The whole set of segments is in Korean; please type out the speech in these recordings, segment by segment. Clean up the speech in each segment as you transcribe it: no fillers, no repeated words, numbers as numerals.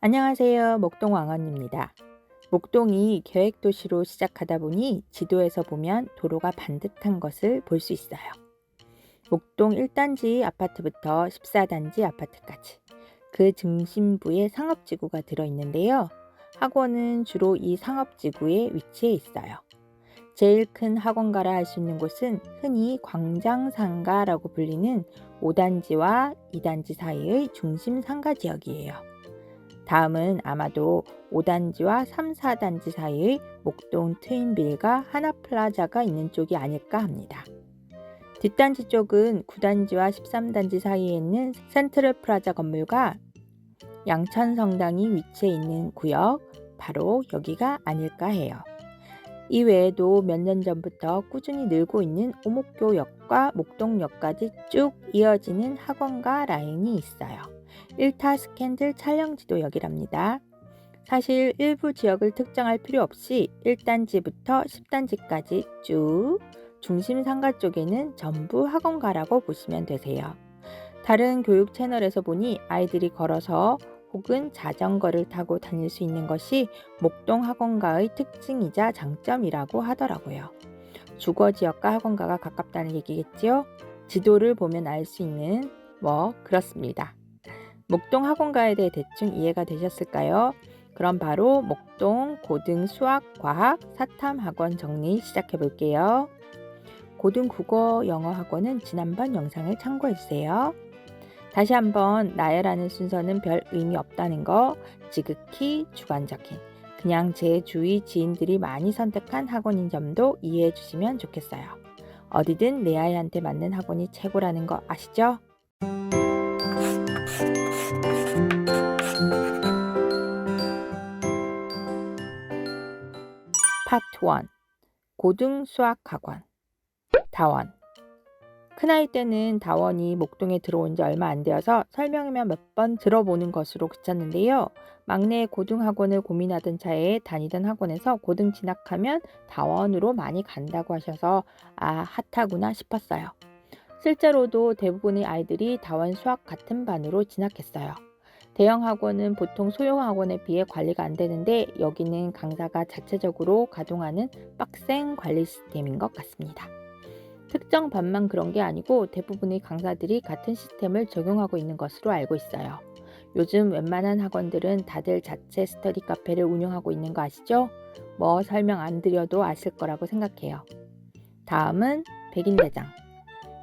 안녕하세요. 목동왕언입니다. 목동이 계획도시로 시작하다 보니 지도에서 보면 도로가 반듯한 것을 볼 수 있어요. 목동 1단지 아파트부터 14단지 아파트까지 그 중심부에 상업지구가 들어있는데요. 학원은 주로 이 상업지구에 위치해 있어요. 제일 큰 학원가라 할 수 있는 곳은 흔히 광장상가라고 불리는 5단지와 2단지 사이의 중심 상가 지역이에요. 다음은 아마도 5단지와 3, 4단지 사이의 목동 트윈빌과 하나플라자가 있는 쪽이 아닐까 합니다. 뒷단지 쪽은 9단지와 13단지 사이에 있는 센트럴 프라자 건물과 양천성당이 위치해 있는 구역, 바로 여기가 아닐까 해요. 이 외에도 몇 년 전부터 꾸준히 늘고 있는 오목교역과 목동역까지 쭉 이어지는 학원가 라인이 있어요. 1타 스캔들 촬영지도역이랍니다. 사실 일부 지역을 특정할 필요 없이 1단지부터 10단지까지 쭉 중심 상가 쪽에는 전부 학원가라고 보시면 되세요. 다른 교육 채널에서 보니 아이들이 걸어서 혹은 자전거를 타고 다닐 수 있는 것이 목동 학원가의 특징이자 장점이라고 하더라고요. 주거지역과 학원가가 가깝다는 얘기겠지요? 지도를 보면 알 수 있는 그렇습니다. 목동 학원가에 대해 대충 이해가 되셨을까요? 그럼 바로 목동 고등 수학, 과학, 사탐 학원 정리 시작해 볼게요. 고등 국어 영어 학원은 지난번 영상을 참고해주세요. 다시 한번 나열하는 순서는 별 의미 없다는 거 지극히 주관적인 그냥 제 주위 지인들이 많이 선택한 학원인 점도 이해해 주시면 좋겠어요. 어디든 내 아이한테 맞는 학원이 최고라는 거 아시죠? 파트 1 고등 수학 학원 다원 큰아이 때는 다원이 목동에 들어온 지 얼마 안 되어서 설명회만 몇 번 들어보는 것으로 그쳤는데요. 막내 고등학원을 고민하던 차에 다니던 학원에서 고등 진학하면 다원으로 많이 간다고 하셔서 핫하구나 싶었어요. 실제로도 대부분의 아이들이 다원 수학 같은 반으로 진학했어요. 대형 학원은 보통 소형 학원에 비해 관리가 안 되는데 여기는 강사가 자체적으로 가동하는 빡센 관리 시스템인 것 같습니다. 특정 반만 그런 게 아니고 대부분의 강사들이 같은 시스템을 적용하고 있는 것으로 알고 있어요. 요즘 웬만한 학원들은 다들 자체 스터디 카페를 운영하고 있는 거 아시죠? 설명 안 드려도 아실 거라고 생각해요. 다음은 백인대장.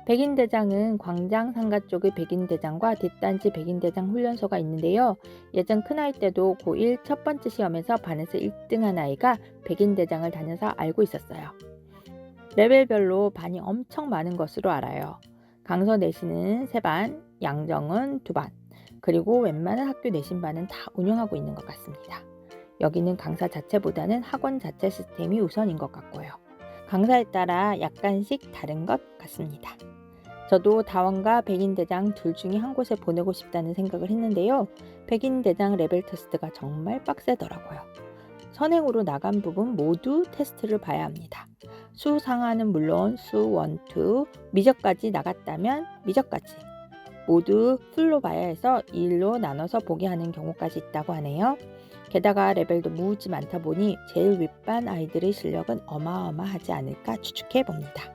백인대장은 광장 상가 쪽의 백인대장과 뒷단지 백인대장 훈련소가 있는데요. 예전 큰아이 때도 고1 첫 번째 시험에서 반에서 1등한 아이가 백인대장을 다녀서 알고 있었어요. 레벨별로 반이 엄청 많은 것으로 알아요. 강서 내신은 3반, 양정은 2반, 그리고 웬만한 학교 내신반은 다 운영하고 있는 것 같습니다. 여기는 강사 자체보다는 학원 자체 시스템이 우선인 것 같고요. 강사에 따라 약간씩 다른 것 같습니다. 저도 다원과 백인대장 둘 중에 한 곳에 보내고 싶다는 생각을 했는데요. 백인대장 레벨 테스트가 정말 빡세더라고요. 선행으로 나간 부분 모두 테스트를 봐야 합니다. 수 상하는 물론 수 1, 2, 미적까지 나갔다면 미적까지 모두 풀로 봐야 해서 2일로 나눠서 보게 하는 경우까지 있다고 하네요. 게다가 레벨도 무지 많다 보니 제일 윗반 아이들의 실력은 어마어마하지 않을까 추측해 봅니다.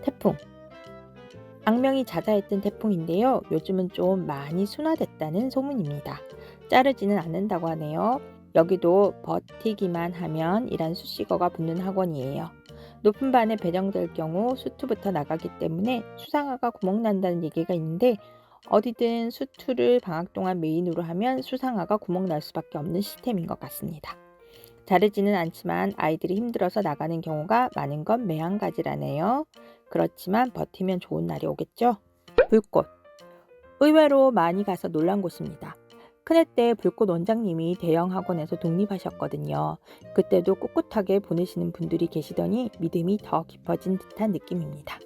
태풍. 악명이 자자했던 태풍인데요. 요즘은 좀 많이 순화됐다는 소문입니다. 자르지는 않는다고 하네요. 여기도 버티기만 하면 이란 수식어가 붙는 학원이에요. 높은 반에 배정될 경우 수투부터 나가기 때문에 수상화가 구멍난다는 얘기가 있는데 어디든 수투를 방학 동안 메인으로 하면 수상화가 구멍날 수밖에 없는 시스템인 것 같습니다. 자르지는 않지만 아이들이 힘들어서 나가는 경우가 많은 건 매한가지라네요. 그렇지만 버티면 좋은 날이 오겠죠? 불꽃. 의외로 많이 가서 놀란 곳입니다. 큰애 때 불꽃 원장님이 대형 학원에서 독립하셨거든요. 그때도 꿋꿋하게 보내시는 분들이 계시더니 믿음이 더 깊어진 듯한 느낌입니다.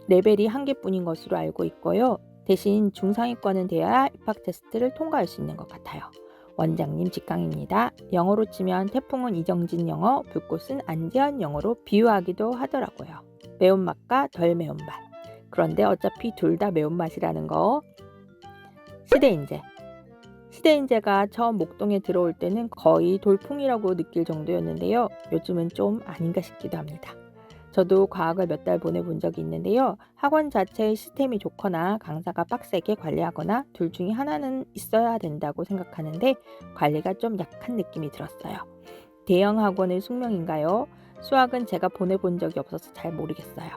레벨이 1개뿐인 것으로 알고 있고요. 대신 중상위권은 돼야 입학 테스트를 통과할 수 있는 것 같아요. 원장님 직강입니다. 영어로 치면 태풍은 이정진 영어, 불꽃은 안재현 영어로 비유하기도 하더라고요. 매운맛과 덜 매운맛. 그런데 어차피 둘 다 매운맛이라는 거. 시대인재. 시대인재가 처음 목동에 들어올 때는 거의 돌풍이라고 느낄 정도였는데요. 요즘은 좀 아닌가 싶기도 합니다. 저도 과학을 몇 달 보내본 적이 있는데요. 학원 자체의 시스템이 좋거나 강사가 빡세게 관리하거나 둘 중에 하나는 있어야 된다고 생각하는데 관리가 좀 약한 느낌이 들었어요. 대형 학원의 숙명인가요? 수학은 제가 보내본 적이 없어서 잘 모르겠어요.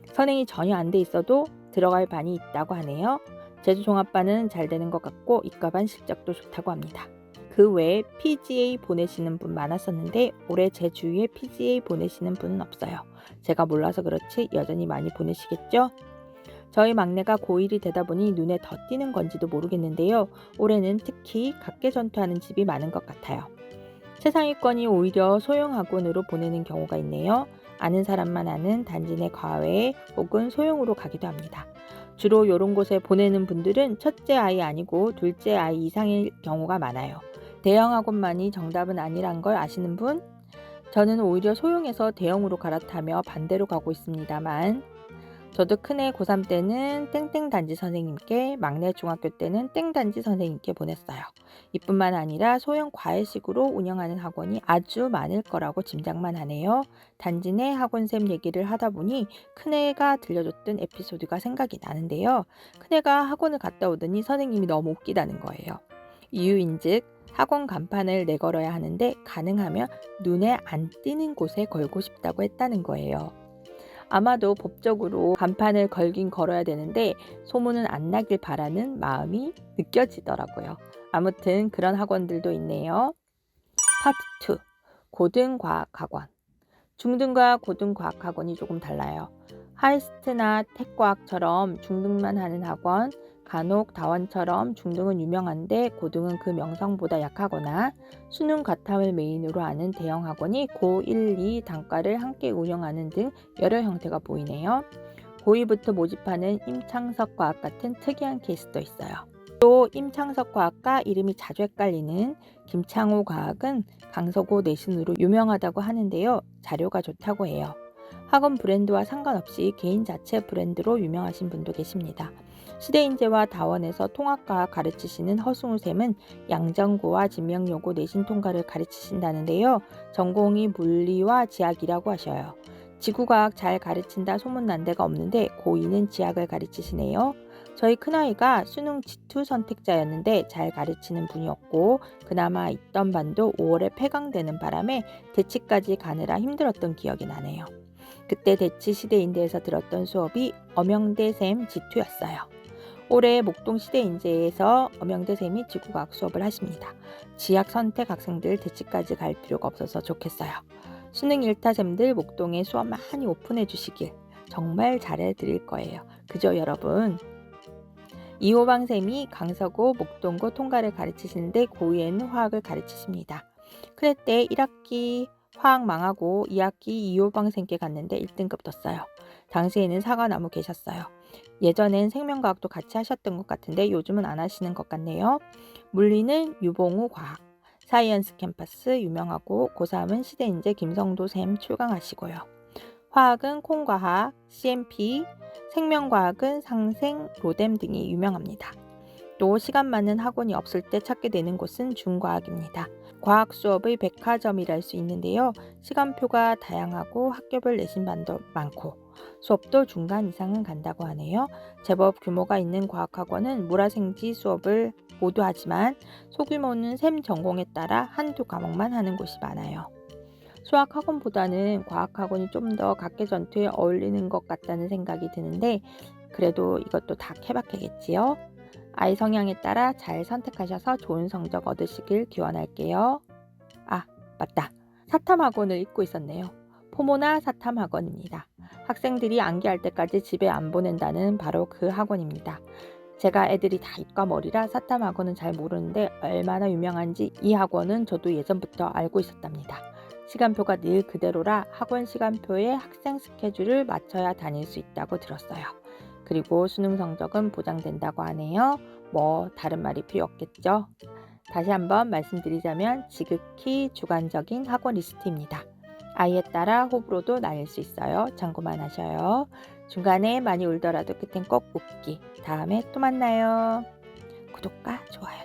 선행이 전혀 안 돼 있어도 들어갈 반이 있다고 하네요. 제주종합반은 잘 되는 것 같고 이과반 실적도 좋다고 합니다. 그 외에 PGA 보내시는 분 많았었는데 올해 제 주위에 PGA 보내시는 분은 없어요. 제가 몰라서 그렇지 여전히 많이 보내시겠죠? 저희 막내가 고1이 되다 보니 눈에 더 띄는 건지도 모르겠는데요. 올해는 특히 각계 전투하는 집이 많은 것 같아요. 최상위권이 오히려 소형 학원으로 보내는 경우가 있네요. 아는 사람만 아는 단지 내 과외 혹은 소형으로 가기도 합니다. 주로 이런 곳에 보내는 분들은 첫째 아이 아니고 둘째 아이 이상일 경우가 많아요. 대형 학원만이 정답은 아니란 걸 아시는 분? 저는 오히려 소형에서 대형으로 갈아타며 반대로 가고 있습니다만 저도 큰애 고3 때는 땡땡 단지 선생님께, 막내 중학교 때는 땡 단지 선생님께 보냈어요. 이뿐만 아니라 소형 과외식으로 운영하는 학원이 아주 많을 거라고 짐작만 하네요. 단지 내 학원쌤 얘기를 하다 보니 큰애가 들려줬던 에피소드가 생각이 나는데요. 큰애가 학원을 갔다 오더니 선생님이 너무 웃기다는 거예요. 이유인즉 학원 간판을 내걸어야 하는데 가능하면 눈에 안 띄는 곳에 걸고 싶다고 했다는 거예요. 아마도 법적으로 간판을 걸긴 걸어야 되는데 소문은 안 나길 바라는 마음이 느껴지더라고요. 아무튼 그런 학원들도 있네요. 파트 2. 고등과학학원. 중등과 고등과학학원이 조금 달라요. 하이스트나 택과학처럼 중등만 하는 학원, 간혹 다원처럼 중등은 유명한데 고등은 그 명성보다 약하거나 수능 과탐을 메인으로 하는 대형 학원이 고1, 2 단과를 함께 운영하는 등 여러 형태가 보이네요. 고2부터 모집하는 임창석 과학 같은 특이한 케이스도 있어요. 또 임창석 과학과 이름이 자주 헷갈리는 김창호 과학은 강서고 내신으로 유명하다고 하는데요. 자료가 좋다고 해요. 학원 브랜드와 상관없이 개인 자체 브랜드로 유명하신 분도 계십니다. 시대인재와 다원에서 통합과학 가르치시는 허승우 쌤은 양전고와 진명여고 내신 통과를 가르치신다는데요. 전공이 물리와 지학이라고 하셔요. 지구과학 잘 가르친다 소문난 데가 없는데 고2는 지학을 가르치시네요. 저희 큰아이가 수능 G2 선택자였는데 잘 가르치는 분이었고 그나마 있던 반도 5월에 폐강되는 바람에 대치까지 가느라 힘들었던 기억이 나네요. 그때 대치 시대인대에서 들었던 수업이 엄영대 쌤 G2였어요. 올해 목동 시대인재에서 엄영대 쌤이 지구과학 수업을 하십니다. 지학 선택 학생들 대치까지 갈 필요가 없어서 좋겠어요. 수능 1타 쌤들 목동에 수업 많이 오픈해 주시길 정말 잘해 드릴 거예요. 그죠 여러분? 이호방 쌤이 강서고 목동고 통과를 가르치시는데 고2에는 화학을 가르치십니다. 그래 때 1학기 화학 망하고 2학기 이호방 쌤께 갔는데 1등급 떴어요. 당시에는 사과나무 계셨어요. 예전엔 생명과학도 같이 하셨던 것 같은데 요즘은 안 하시는 것 같네요. 물리는 유봉우 과학, 사이언스 캠퍼스 유명하고 고3은 시대인재 김성도 쌤 출강하시고요. 화학은 콩과학, CMP, 생명과학은 상생, 로뎀 등이 유명합니다. 또 시간 많은 학원이 없을 때 찾게 되는 곳은 중과학입니다. 과학 수업의 백화점이랄 수 있는데요. 시간표가 다양하고 학교별 내신반도 많고 수업도 중간 이상은 간다고 하네요. 제법 규모가 있는 과학학원은 물화생지 수업을 모두 하지만 소규모는 셈 전공에 따라 한두 과목만 하는 곳이 많아요. 수학학원보다는 과학학원이 좀 더 각계전투에 어울리는 것 같다는 생각이 드는데 그래도 이것도 다 케바케겠지요. 아이 성향에 따라 잘 선택하셔서 좋은 성적 얻으시길 기원할게요. 아, 맞다. 사탐학원을 잊고 있었네요. 포모나 사탐학원입니다. 학생들이 암기할 때까지 집에 안 보낸다는 바로 그 학원입니다. 제가 애들이 다 이과 머리라 사탐학원은 잘 모르는데 얼마나 유명한지 이 학원은 저도 예전부터 알고 있었답니다. 시간표가 늘 그대로라 학원 시간표에 학생 스케줄을 맞춰야 다닐 수 있다고 들었어요. 그리고 수능 성적은 보장된다고 하네요. 뭐 다른 말이 필요 없겠죠. 다시 한번 말씀드리자면 지극히 주관적인 학원 리스트입니다. 아이에 따라 호불호도 나뉠 수 있어요. 참고만 하셔요. 중간에 많이 울더라도 끝엔 꼭 웃기. 다음에 또 만나요. 구독과 좋아요.